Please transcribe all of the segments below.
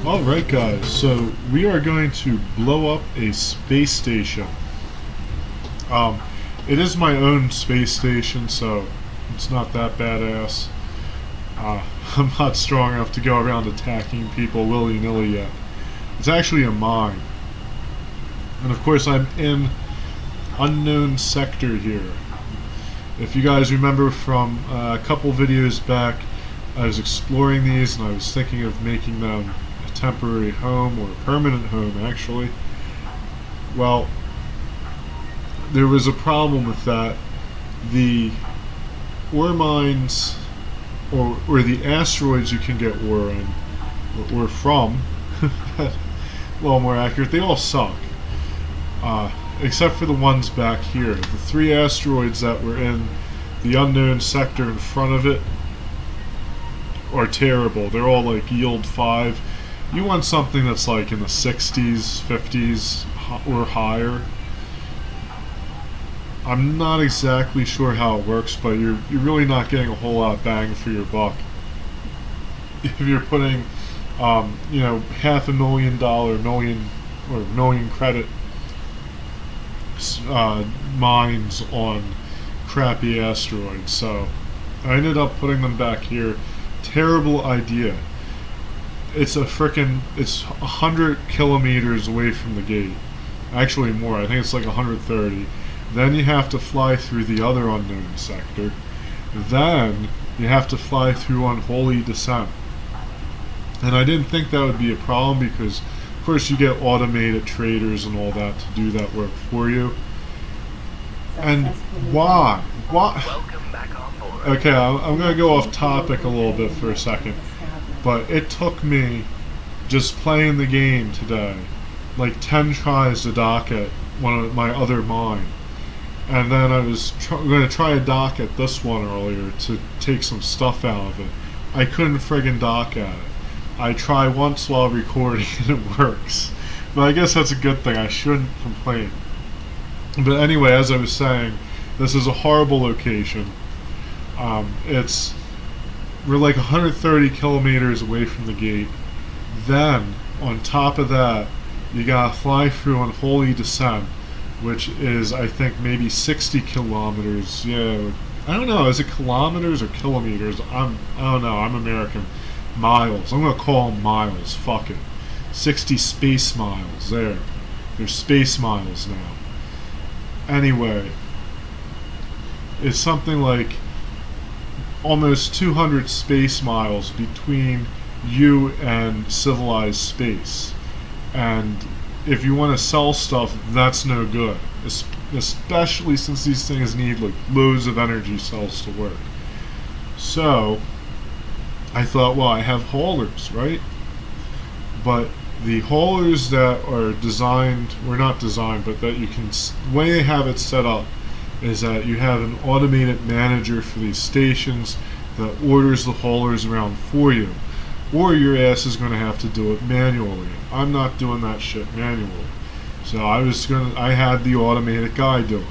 Alright guys, so we are going to blow up a space station. Um, it is my own space station, so it's not that badass. I'm not strong enough to go around attacking people willy-nilly yet. It's actually a mine. And of course I'm in unknown sector here. If you guys remember from a couple videos back, I was exploring these and I was thinking of making them a temporary home, or a permanent home actually. Well, there was a problem with that. The ore mines, or the asteroids you can get ore in, or from, a little more accurate, they all suck. Except for the ones back here. The 3 asteroids that were in the unknown sector in front of it are terrible. They're all like yield 5. You want something that's like in the 60s, 50s, or higher. I'm not exactly sure how it works, but you're really not getting a whole lot of bang for your buck. If you're putting, you know, $500,000 million credit mines on crappy asteroids. So I ended up putting them back here. Terrible idea. It's 100 kilometers away from the gate. Actually more, I think it's like 130. Then you have to fly through the other unknown sector. Then you have to fly through unholy descent. And I didn't think that would be a problem because of course you get automated traders and all that to do that work for you. And why? Okay, I'm going to go off topic a little bit for a second. But it took me, just playing the game today, like 10 tries to dock at one of my other mine. And then I was going to try a dock at this one earlier to take some stuff out of it. I couldn't friggin' dock at it. I try once while recording and it works. But I guess that's a good thing. I shouldn't complain. But anyway, as I was saying, this is a horrible location. We're like 130 kilometers away from the gate. Then, on top of that, you gotta fly through unholy descent, which is, I think, maybe 60 kilometers. Yeah, I don't know, is it kilometers or kilometers? I don't know, I'm American. Miles. I'm gonna call them miles. Fuck it. 60 space miles. There. They're space miles now. Anyway, it's something like almost 200 space miles between you and civilized space. And if you want to sell stuff, that's no good. Especially since these things need like loads of energy cells to work. So I thought, well, I have haulers, right? But the haulers that are designed, or not designed, but that you can, the way they have it set up is that you have an automated manager for these stations that orders the haulers around for you. Or your ass is going to have to do it manually. I'm not doing that shit manually. So I had the automated guy do it.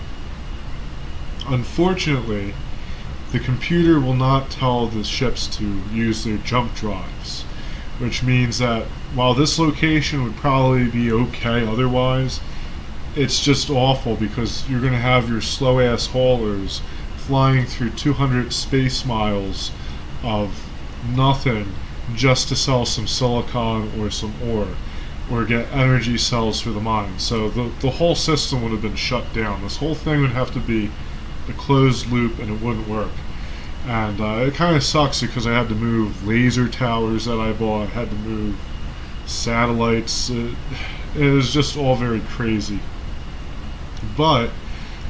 Unfortunately, the computer will not tell the ships to use their jump drives, which means that while this location would probably be okay otherwise, it's just awful because you're going to have your slow ass haulers flying through 200 space miles of nothing just to sell some silicon or some ore, or get energy cells for the mine. So the whole system would have been shut down. This whole thing would have to be a closed loop and it wouldn't work. And it kind of sucks because I had to move laser towers that I bought, I had to move satellites. It was just all very crazy. But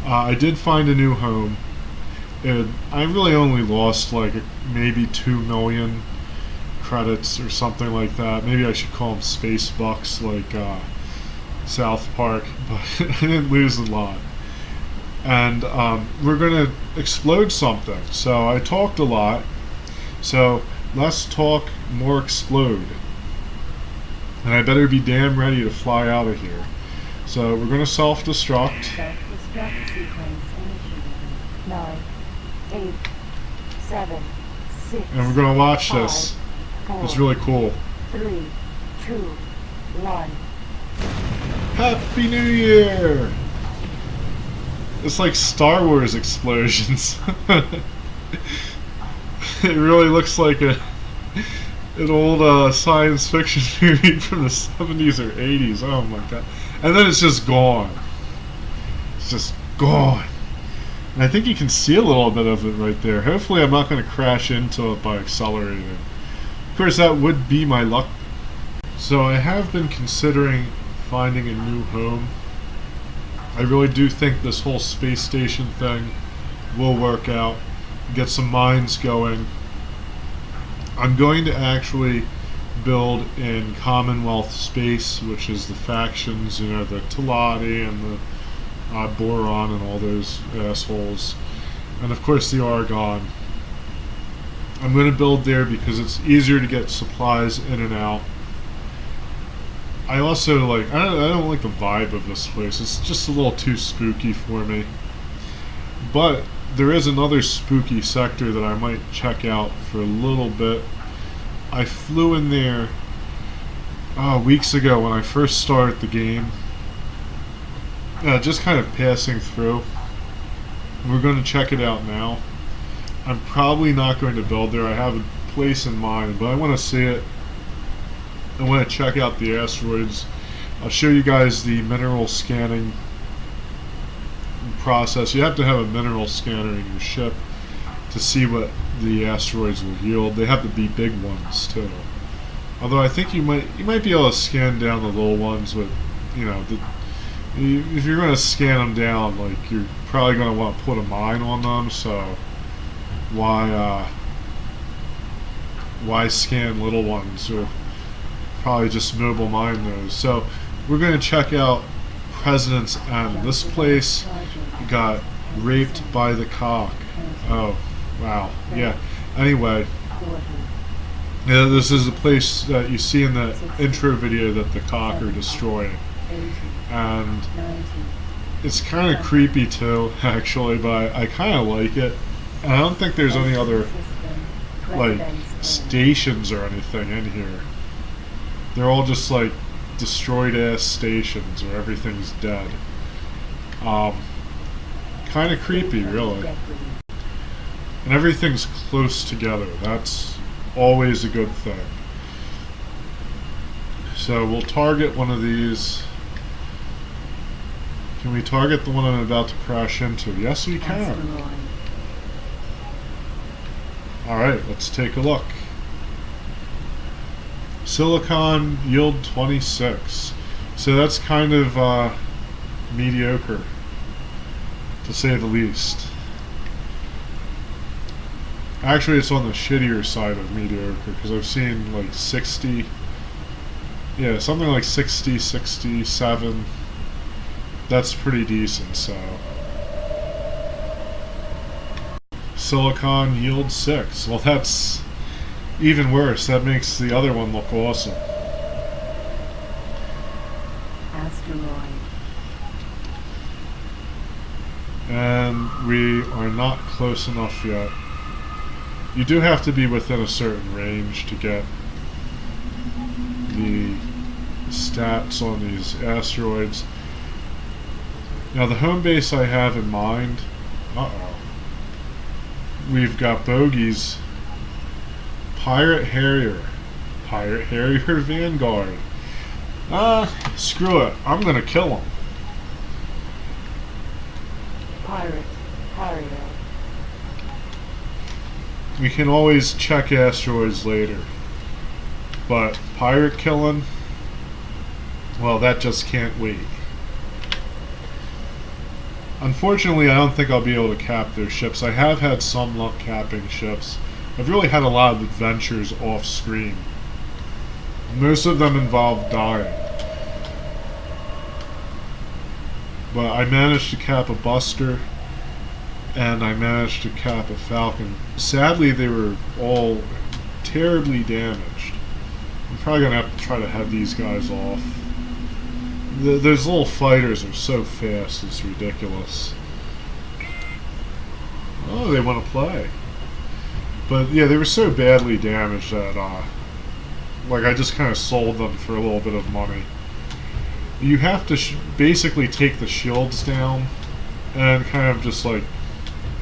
I did find a new home. I really only lost like maybe 2 million credits or something like that. Maybe I should call them space bucks like South Park, but I didn't lose a lot. And we're going to explode something. So I talked a lot. So let's talk more explode. And I better be damn ready to fly out of here. So we're going to self-destruct. Self-destruct sequence initiated. 9, 8, 7, 6. And we're going to watch 5, this. 4, It's really cool. 3, 2, 1. Happy New Year! It's like Star Wars explosions. It really looks like an old science fiction movie from the 70s or 80s. Oh my god. And then it's just gone. It's just gone. And I think you can see a little bit of it right there. Hopefully I'm not going to crash into it by accelerating. Of course, that would be my luck. So I have been considering finding a new home. I really do think this whole space station thing will work out. Get some mines going. I'm going to actually build in Commonwealth space, which is the factions, you know, the Telati and the Boron and all those assholes. And of course the Argon. I'm going to build there because it's easier to get supplies in and out. I also I don't like the vibe of this place. It's just a little too spooky for me. But there is another spooky sector that I might check out for a little bit. I flew in there weeks ago when I first started the game. Just kind of passing through. We're going to check it out now. I'm probably not going to build there. I have a place in mind, but I want to see it. I want to check out the asteroids. I'll show you guys the mineral scanning process. You have to have a mineral scanner in your ship to see what the asteroids will yield. They have to be big ones too. Although I think you might be able to scan down the little ones, but you know, if you're going to scan them down, like, you're probably going to want to put a mine on them. So why scan little ones? Or probably just mobile mine those. So we're going to check out President's End. This place got raped by the cock. Oh, wow. Yeah. Anyway, yeah, this is the place that you see in the intro video that the cock are destroying. And it's kind of creepy too, actually, but I kind of like it. And I don't think there's any other, like, stations or anything in here. They're all just like destroyed ass stations where everything's dead. Kind of creepy, really. And everything's close together. That's always a good thing. So we'll target one of these. Can we target the one I'm about to crash into? Yes, we can. Alright, let's take a look. Silicon yield 26. So that's kind of mediocre, to say the least. Actually, it's on the shittier side of mediocre, because I've seen like 60. Yeah, something like 60, 67. That's pretty decent, so. Silicon yield 6. Well, that's even worse. That makes the other one look awesome. Asteroid. And we are not close enough yet. You do have to be within a certain range to get the stats on these asteroids. Now the home base I have in mind, we've got bogeys. Pirate Harrier Vanguard. Screw it, I'm gonna kill him. Pirate Harrier. We can always check asteroids later, but pirate killing, well, that just can't wait. Unfortunately, I don't think I'll be able to cap their ships. I have had some luck capping ships. I've really had a lot of adventures off screen. Most of them involve dying. But I managed to cap a Buster, and I managed to cap a Falcon. Sadly, they were all terribly damaged. I'm probably going to have to try to head these guys off. Those little fighters are so fast, it's ridiculous. Oh, they want to play. But yeah, they were so badly damaged that Like, I just kind of sold them for a little bit of money. You have to basically take the shields down and kind of just like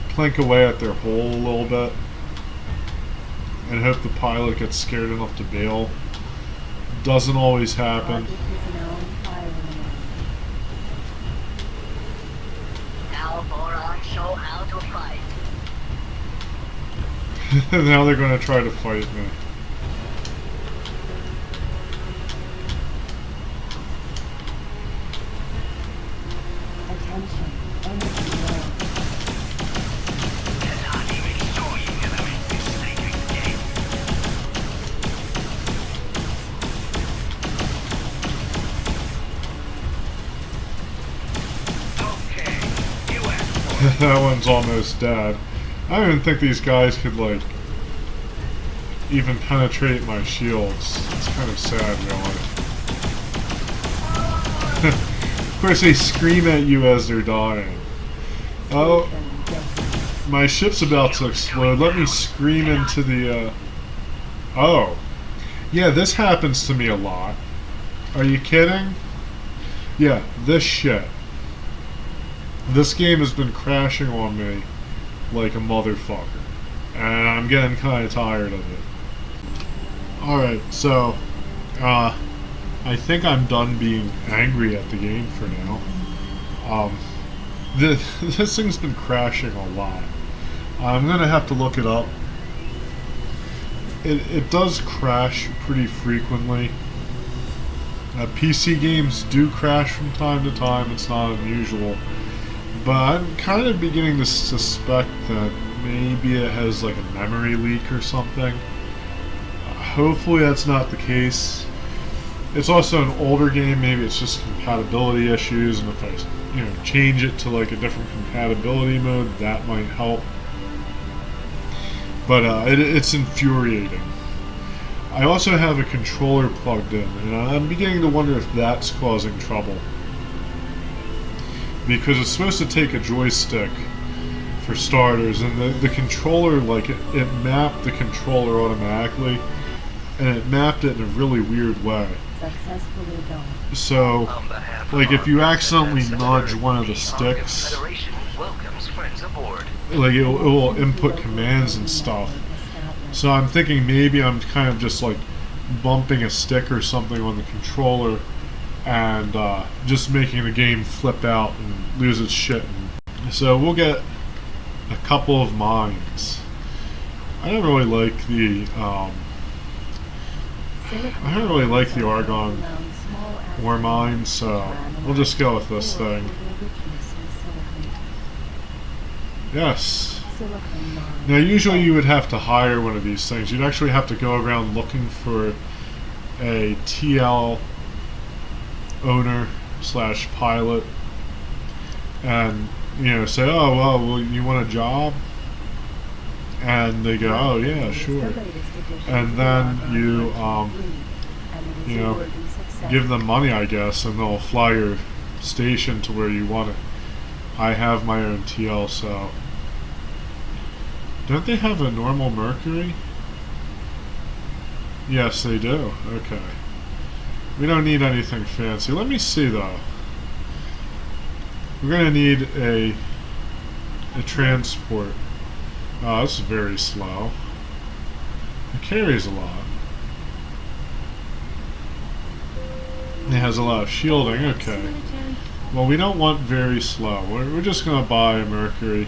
plink away at their hull a little bit and hope the pilot gets scared enough to bail. Doesn't always happen. Logic is known firing. Now Boron show how to fight. Now they're going to try to fight me. Attention. Energy low. Cannot even show you element this sacred game. Okay, you asked for it. That one's almost dead. I don't even think these guys could, like, even penetrate my shields. It's kind of sad, really. Of course, they scream at you as they're dying. Oh, my ship's about to explode. Let me scream into the, Oh. Yeah, this happens to me a lot. Are you kidding? Yeah, this shit. This game has been crashing on me like a motherfucker. And I'm getting kind of tired of it. Alright, so, I think I'm done being angry at the game for now. This thing's been crashing a lot. I'm gonna have to look it up. It does crash pretty frequently. PC games do crash from time to time, it's not unusual. But I'm kind of beginning to suspect that maybe it has like a memory leak or something. Hopefully that's not the case. It's also an older game, maybe it's just compatibility issues, and if I, change it to like a different compatibility mode, that might help. But it's infuriating. I also have a controller plugged in, and I'm beginning to wonder if that's causing trouble. Because it's supposed to take a joystick for starters, and the controller, like, it mapped the controller automatically, and it mapped it in a really weird way. Successfully done. So, On behalf of like, if you our accidentally President nudge Senator, one of the the Argonne sticks, Federation welcomes friends aboard. like, it will input commands and stuff. So I'm thinking maybe I'm kind of just, like, bumping a stick or something on the controller and just making the game flip out and lose its shit. So we'll get a couple of mines. I don't really like the Argonne ore mine, so we'll just go with this thing. Yes. Now usually you would have to hire one of these things. You'd actually have to go around looking for a TL owner slash pilot and say, oh well, you want a job, and they go, oh yeah, sure, and then you give them money, I guess, and they'll fly your station to where you want it. I have my own TL, so don't they have a normal Mercury? Yes, they do. Okay. We don't need anything fancy. Let me see, though. We're going to need a transport. Oh, this is very slow. It carries a lot. It has a lot of shielding. Okay. Well, we don't want very slow. We're just going to buy a Mercury.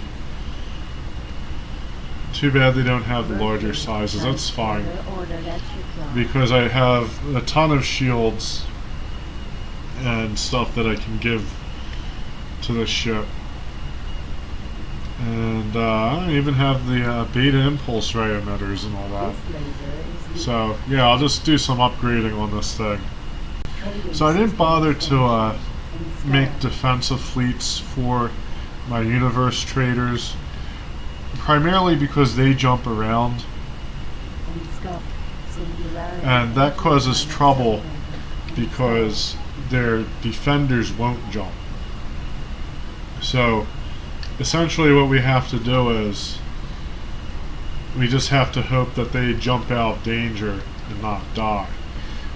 Too bad they don't have the larger sizes. That's fine. Because I have a ton of shields and stuff that I can give to the ship. And I even have the beta impulse ray emitters and all that. So, yeah, I'll just do some upgrading on this thing. So I didn't bother to make defensive fleets for my universe traders. Primarily because they jump around, and that causes trouble because their defenders won't jump. So essentially what we have to do is we just have to hope that they jump out of danger and not die.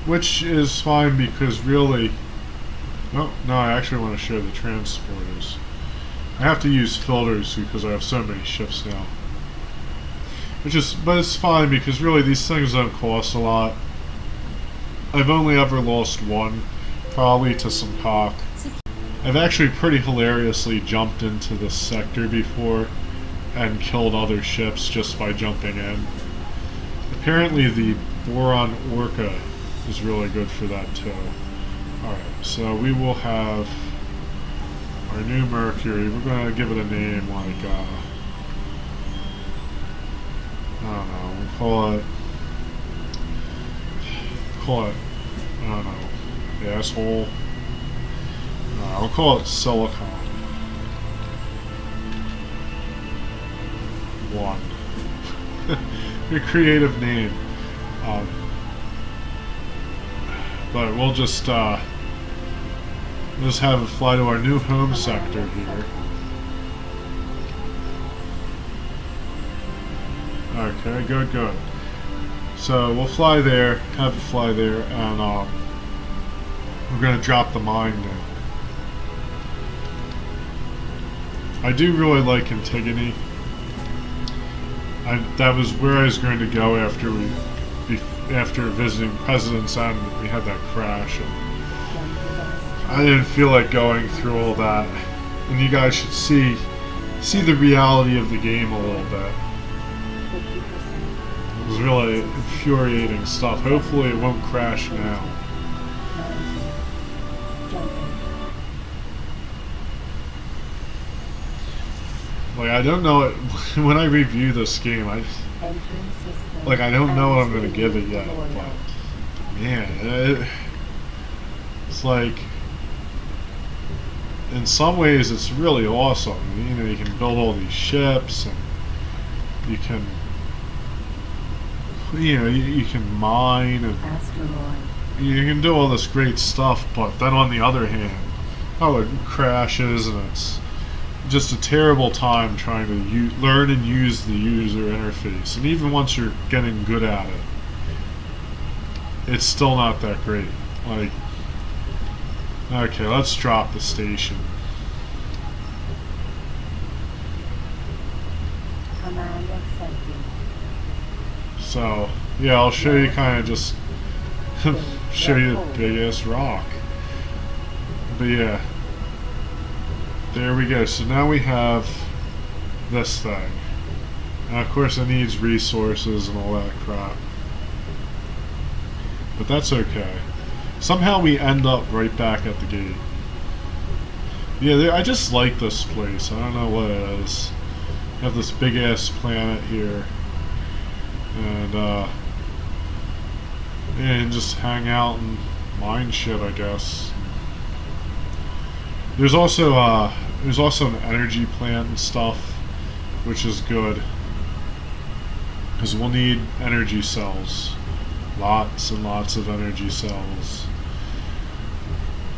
which is fine because really, oh no, I actually want to show the transporters. I have to use filters because I have so many ships now. But it's fine because really these things don't cost a lot. I've only ever lost one, probably to some cock. I've actually pretty hilariously jumped into this sector before and killed other ships just by jumping in. Apparently the Boron Orca is really good for that too. Alright, so we will have our new Mercury. We're going to give it a name like, I don't know, we'll call it, I don't know, asshole. I'll call it Silicon 1. A creative name. But we'll just have it fly to our new home sector here. Okay, good. So we'll fly there, have it fly there, and we're gonna drop the mine now. I do really like Antigone. That was where I was going to go after after visiting President's End. We had that crash, and I didn't feel like going through all that. And you guys should see the reality of the game a little bit. It was really infuriating stuff. Hopefully, it won't crash now. Like, I don't know, when I review this game, I don't know what I'm going to give it yet, but, man, it's like, in some ways it's really awesome. You know, you can build all these ships, and you can, you can mine, and you can do all this great stuff, but then on the other hand, it crashes, and it's just a terrible time trying to learn and use the user interface. And even once you're getting good at it, it's still not that great. Like, okay, let's drop the station. Command accepted. So, yeah, I'll show you kind of just show you the biggest rock. But yeah. There we go. So now we have this thing. And of course it needs resources and all that crap. But that's okay. Somehow we end up right back at the gate. Yeah, I just like this place. I don't know what it is. We have this big ass planet here. And just hang out and mine shit, I guess. There's also an energy plant and stuff, which is good, because we'll need energy cells, lots and lots of energy cells.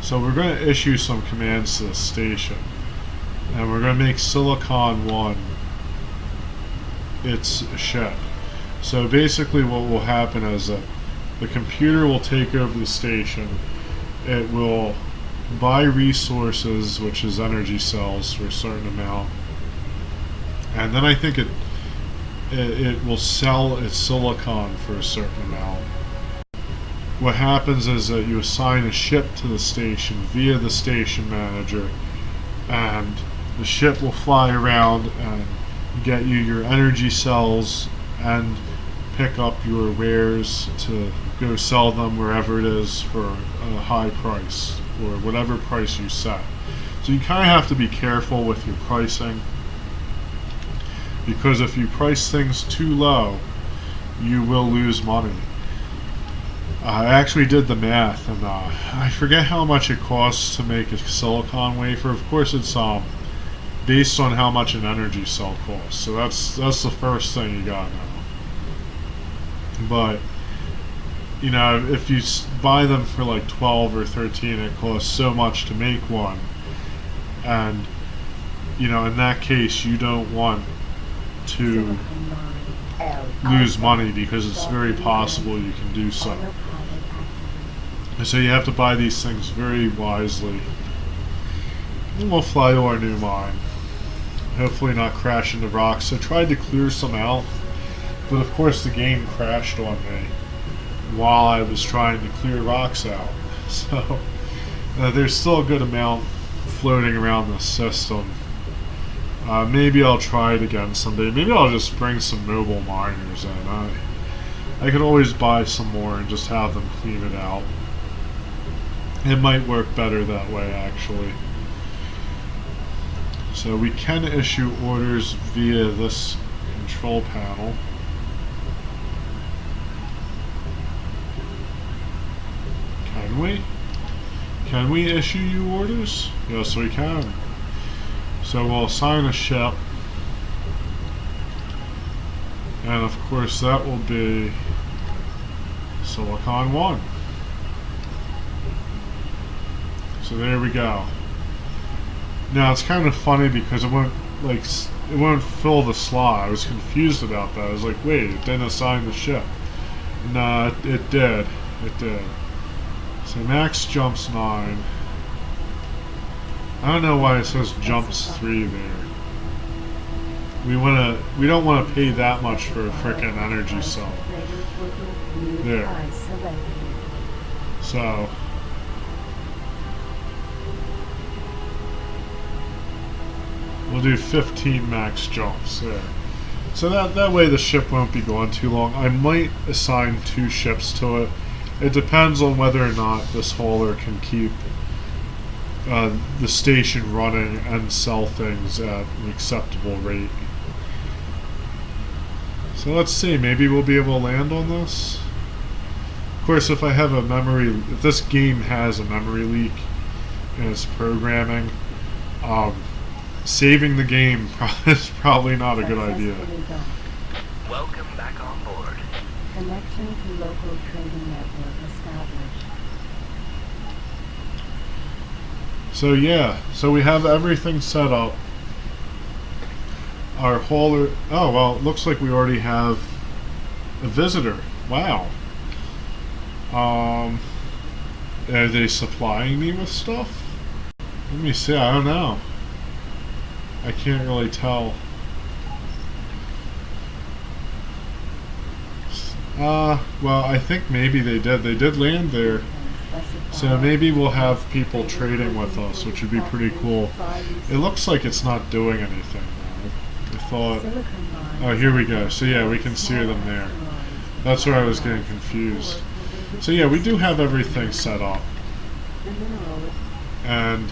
So we're going to issue some commands to the station, and we're going to make Silicon 1 its ship. So basically what will happen is that the computer will take over the station. It will buy resources, which is energy cells, for a certain amount, and then I think it will sell its silicon for a certain amount. What happens is that you assign a ship to the station via the station manager, and the ship will fly around and get you your energy cells and pick up your wares to go sell them wherever it is for a high price, or whatever price you set. So you kind of have to be careful with your pricing, because if you price things too low, you will lose money. I actually did the math, and I forget how much it costs to make a silicon wafer. Of course, it's based on how much an energy cell costs. So that's the first thing you gotta know. But you know, if you buy them for like 12 or 13, it costs so much to make one, and you know, in that case, you don't want to lose money, because it's very possible you can do so. So you have to buy these things very wisely. And we'll fly to our new mine. Hopefully not crash into rocks. I tried to clear some out, but of course the game crashed on me while I was trying to clear rocks out. So there's still a good amount floating around the system. Maybe I'll try it again someday. Maybe I'll just bring some mobile miners in. I could always buy some more and just have them clean it out. It might work better that way, actually. So we can issue orders via this control panel. Can we? Can we issue you orders? Yes, we can. So we'll assign a ship. And of course that will be Silicon 1. So there we go. Now it's kind of funny because it won't fill the slot. I was confused about that. I was like, wait, it didn't assign the ship. No, it did. It did. So max jumps 9. I don't know why it says jumps 3 there. We don't want to pay that much for a frickin' energy cell. There. So we'll do 15 max jumps there. So that way the ship won't be going too long. I might assign 2 ships to it. It depends on whether or not this hauler can keep the station running and sell things at an acceptable rate. So let's see, maybe we'll be able to land on this. Of course, if this game has a memory leak in its programming, saving the game is probably not a good idea. Welcome back on board. Connection to local trading network established. So yeah, so we have everything set up. Our hauler, oh well, it looks like we already have a visitor. Wow. Are they supplying me with stuff? Let me see, I don't know. I can't really tell. Well, I think maybe they did. They did land there. So maybe we'll have people trading with us, which would be pretty cool. It looks like it's not doing anything though. I thought... Oh, here we go. So yeah, we can see them there. That's where I was getting confused. So yeah, we do have everything set up. And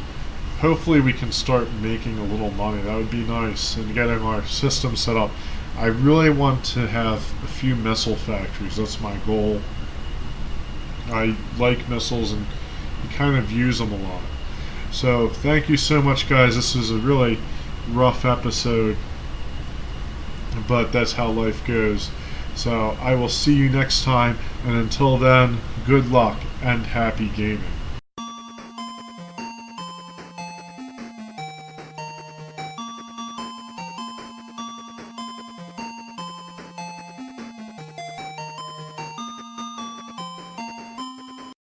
hopefully we can start making a little money. That would be nice. And getting our system set up. I really want to have a few missile factories. That's my goal. I like missiles and you kind of use them a lot. So thank you so much, guys. This was a really rough episode, but that's how life goes. So I will see you next time, and until then, good luck and happy gaming.